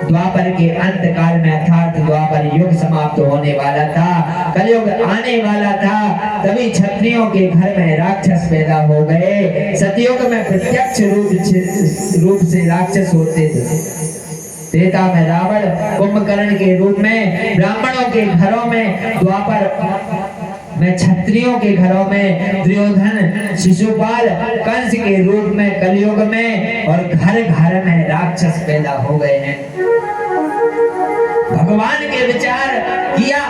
द्वापर के अंत काल में अर्थात द्वापर युग समाप्त होने वाला था, कलयुग आने वाला था, तभी क्षत्रियों के घर में राक्षस पैदा हो गए। सतयुग में प्रत्यक्ष रूप से राक्षस होते थे। त्रेता में रावण, कुंभकर्ण के रूप में ब्राह्मणों के घरों में, द्वापर में क्षत्रियों के घरों में दुर्योधन, शिशुपाल, कंस के रूप में कलयुग में, और घर घर में राक्षस पैदा हो गए हैं। भगवान के विचार किया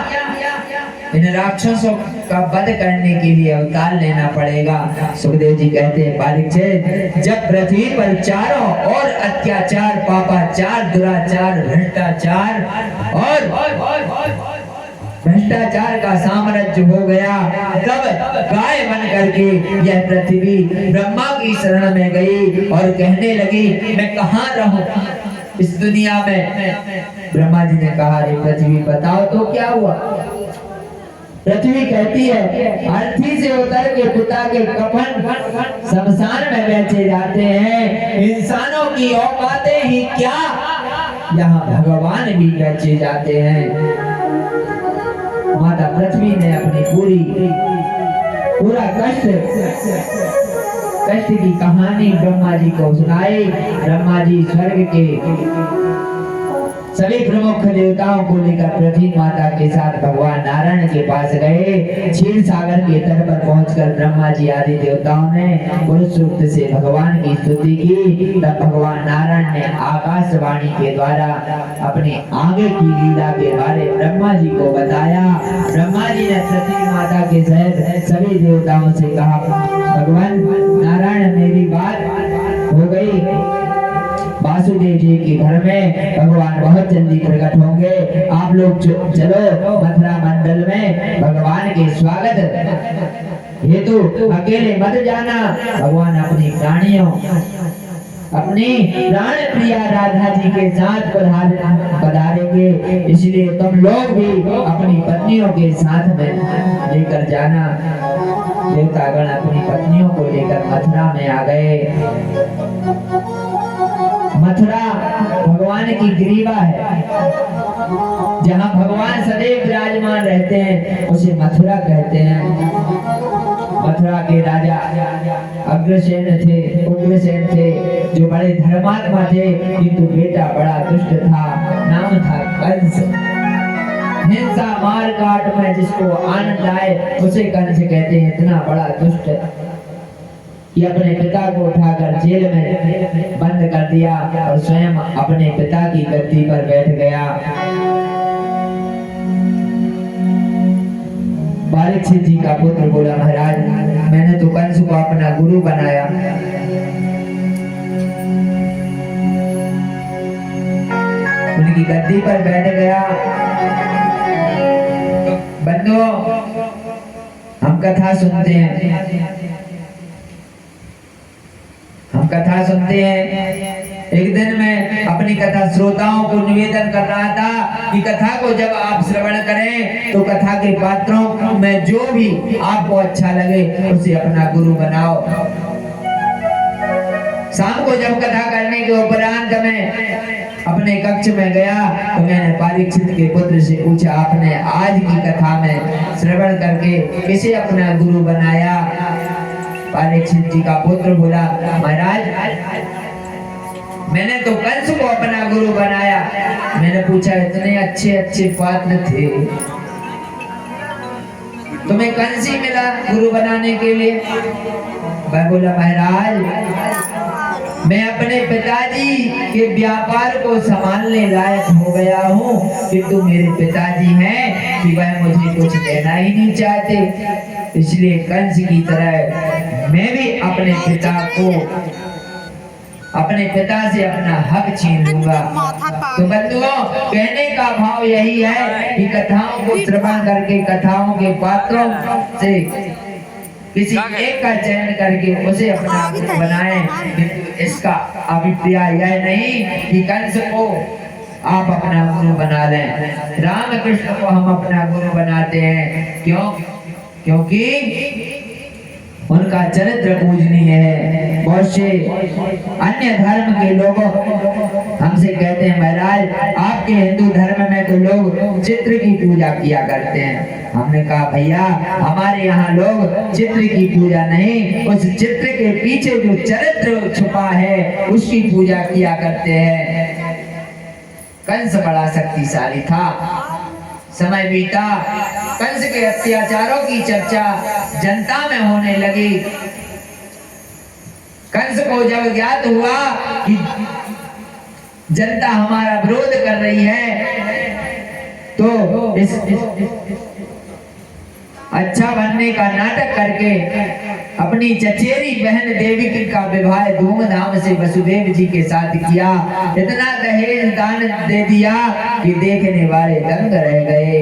इन राक्षसों का वध करने के लिए अवतार लेना पड़ेगा। सुखदेव जी कहते हैं परीक्षित, जब पृथ्वी पर चारों और अत्याचार, पापाचार, दुराचार, भ्रष्टाचार भ्रष्टाचार का साम्राज्य हो गया, तब गाय बन करके यह पृथ्वी ब्रह्मा की शरण में गई और कहने लगी मैं कहाँ रहूं इस दुनिया में। ब्रह्मा जी ने कहा रे पृथ्वी बताओ तो क्या हुआ। पृथ्वी कहती है अर्थी से उतर के पिता के कफन शमशान में बेचे जाते हैं, इंसानों की औकातें ही क्या, यहाँ भगवान भी बेचे जाते हैं। माता पृथ्वी ने अपनी पूरा कष्ट की कहानी ब्रह्मा जी को सुनाई। ब्रह्मा जी स्वर्ग के सभी प्रमुख देवताओं को लेकर पृथ्वी माता के साथ भगवान नारायण के पास गए। क्षीर सागर के तट पर पहुंचकर ब्रह्मा जी आदि देवताओं ने पुरुष सूक्त से भगवान की स्तुति की। तब भगवान नारायण ने आकाशवाणी के द्वारा अपने आगे की लीला के बारे ब्रह्मा जी को बताया। ब्रह्मा जी ने पृथ्वी माता के सहित सभी देवताओं से कहा भगवान नारायण मेरी बात हो गई, वासुदेव जी के घर में भगवान बहुत जल्दी प्रकट होंगे, आप लोग चलो मथुरा मंडल में भगवान के स्वागत हेतु अकेले मत जाना। भगवान अपनी प्राणियों, अपनी प्राण प्रिया राधा जी के साथ पधारेंगे, इसलिए तुम लोग भी अपनी पत्नियों के साथ में लेकर जाना। देवतागण अपनी पत्नियों को लेकर मथुरा में आ गए। मथुरा भगवान की ग्रीवा है, जहाँ भगवान सदैव विराजमान रहते हैं उसे मथुरा कहते हैं। मथुरा के राजा अग्रसेन थे, जो बड़े धर्मात्मा थे, किंतु बेटा बड़ा दुष्ट था, नाम था कंस। हिंसा मार काट में जिसको आनंद आए उसे कंस कहते हैं। इतना बड़ा दुष्ट कि अपने पिता को उठाकर जेल में बंद कर दिया और स्वयं अपने पिता की गद्दी पर बैठ गया। परीक्षित जी का पुत्र बोला महाराज मैंने तो कंस को अपना गुरु बनाया, उनकी गद्दी पर बैठ गया। बंधुओं हम कथा सुनते हैं, एक दिन मैं अपनी कथा श्रोताओं को निवेदन कर रहा था कि कथा को जब आप श्रवण करें तो कथा के पात्रों में जो भी आपको अच्छा लगे उसे अपना गुरु बनाओ। शाम को जब कथा करने के उपरांत मैं अपने कक्ष में गया तो मैंने परीक्षित के पुत्र से पूछा आपने आज की कथा में श्रवण करके किसे अपना गुरु बनाया। परीक्षित जी का पुत्र बोला महाराज मैंने तो कंस को अपना गुरु बनाया। मैंने पूछा इतने अच्छे अच्छे पात्र थे, तुम्हें कंस ही मिला गुरु बनाने के लिए? मैं बोला महाराज मैं अपने पिताजी के व्यापार को संभालने लायक हो गया हूँ, किंतु मेरे पिताजी हैं कि वह मुझे कुछ देना ही नहीं चाहते, इसलिए कंस की तरह मैं भी अपने पिता से अपना हक छीन लूंगा। तो बंधुओं कहने का भाव यही है कि कथाओं को श्रवण करके कथाओं के पात्रों से किसी एक का चयन करके उसे अपना गुरु बनाएं, किंतु इसका अभिप्राय यह नहीं कि कंस को आप अपना गुरु बना लें। राम कृष्ण को हम अपना गुरु बनाते हैं क्यों? क्योंकि उनका चरित्र पूजनीय है। बहुत से अन्य धर्म के लोग हमसे कहते हैं महाराज आपके हिंदू धर्म में तो लोग चित्र की पूजा किया करते हैं। हमने कहा भैया हमारे यहाँ लोग चित्र की पूजा नहीं, उस चित्र के पीछे जो चरित्र छुपा है उसकी पूजा किया करते हैं। कंस बड़ा शक्तिशाली था। समय बीता, कंस के अत्याचारों की चर्चा जनता में होने लगी। कंस को जब ज्ञात हुआ कि जनता हमारा विरोध कर रही है तो इस अच्छा बनने का नाटक करके अपनी चचेरी बहन देवकी का विवाह धूमधाम से वसुदेव जी के साथ किया। इतना दहेज दान दे दिया कि देखने वाले दंग रह गए।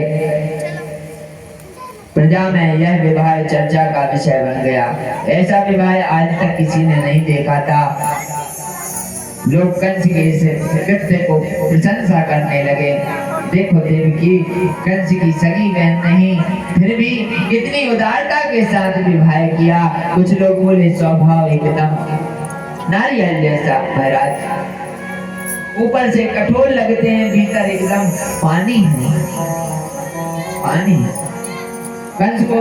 प्रजा में यह विवाह चर्चा का विषय बन गया। ऐसा विवाह आज तक किसी ने नहीं देखा था। लोग कंस के इस कृत्य को प्रशंसा करने लगे। देखो देवकी कंस की सगी बहन नहीं, फिर भी कितनी उदारता के साथ विवाह किया। कुछ लोग बोले स्वभाव एकदम नारियल जैसा महाराज, ऊपर से कठोर लगते हैं, भीतर एकदम पानी है, पानी। कंस को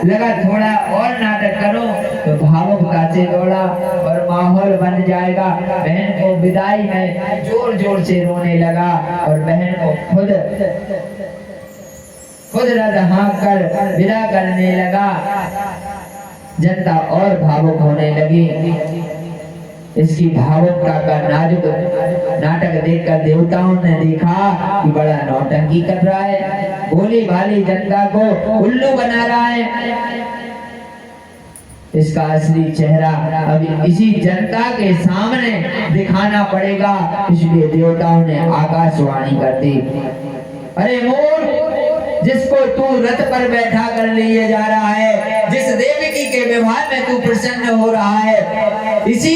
लगा थोड़ा और नाटक करो तो भावुकता से दौड़ा और माहौल बन जाएगा। बहन को विदाई में जोर जोर से रोने लगा और बहन को खुद रद हाँक कर विदा करने लगा। जनता और भावुक होने लगी। इसकी भावुकता का नाजुक नाटक देखकर देवताओं ने देखा कि बड़ा नौटंकी कर रहा है, भोली भाली जनता को उल्लू बना रहा है। इसका असली चेहरा अभी इसी जनता के सामने दिखाना पड़ेगा। इसलिए देवताओं ने आकाशवाणी कर दी, अरे मूर्ख, जिसको तू रथ पर बैठा कर लिए जा रहा है, जिस देवकी के विवाह में तू प्रसन्न हो रहा है, इसी